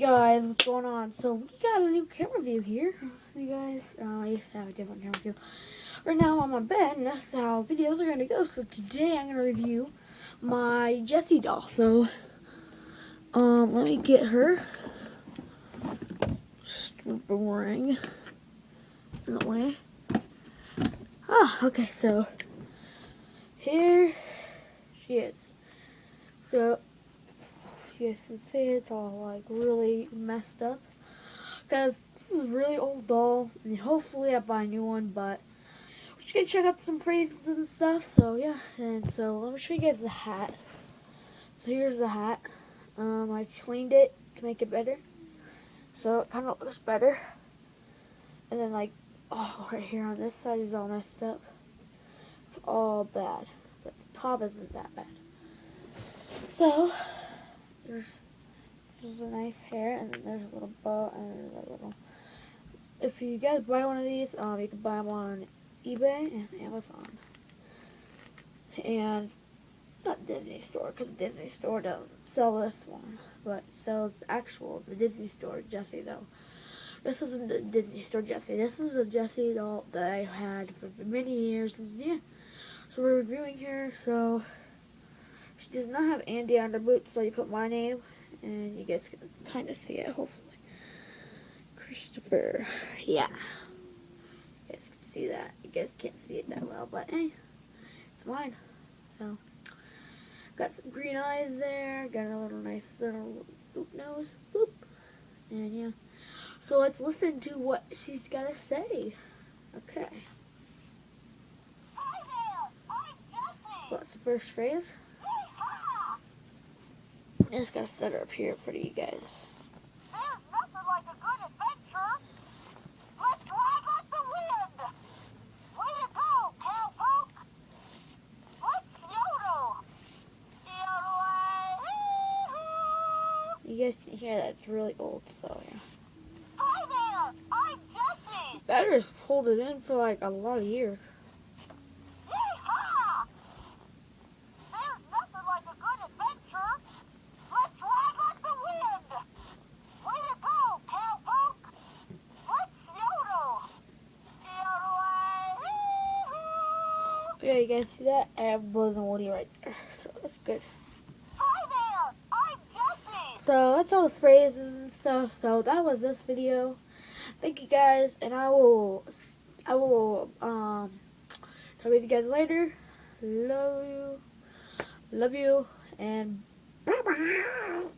guys, what's going on? So we got a new camera view here. So you guys, I used to have a different camera view. Right now I'm on my bed, and that's how videos are gonna go. So today I'm gonna review my Jessie doll. So let me get her. Super boring. In the way. Okay. So here she is. So you guys can see it's all like really messed up because this is a really old doll, and hopefully I buy a new one, but we're just gonna check out some phrases and stuff. So yeah, and so let me show you guys the hat. So here's the hat. I cleaned it to make it better, so it kind of looks better. And then like, oh, right here on this side is all messed up. It's all bad, but the top isn't that bad. So there's a nice hair, and then there's a little bow, and there's a little. If you guys buy one of these, you can buy them on eBay and Amazon, and not Disney Store, because Disney Store doesn't sell this one, but sells the Disney Store Jessie though. This isn't the Disney Store Jessie. This is a Jessie doll that I had for many years. Yeah, so we're reviewing her. So she does not have Andy on her boots, so you put my name, and you guys can kind of see it, hopefully. Christopher. Yeah. You guys can see that. You guys can't see it that well, but hey, it's mine. So, got some green eyes there. Got a little nice little boop nose. Boop. And yeah. So let's listen to what she's got to say. Okay. Hi there, I'm Jessie. What's the first phrase? Yeehaw! I just got to set her up here for you guys. There's nothing like a good adventure. Let's ride like the wind. Way to go, cowpoke. Let's yodel. Yodel-ay-hee-hoo. You guys can hear that. It's really old, so yeah. Hi there, I'm Jessie. Batteries hold it in for like a lot of years. Yeehaw! There's nothing like a good adventure. Let's ride like the wind. Way to go, cowpoke. Let's yodel. Yodel-ay-hee-hoo. Yeah, you guys see that? I have Buzz and Woody right there, so that's good. Hi there, I'm Jessie. So that's all the phrases and stuff. So that was this video. Thank you guys, and I will talk with you guys later. Love you, and bye bye.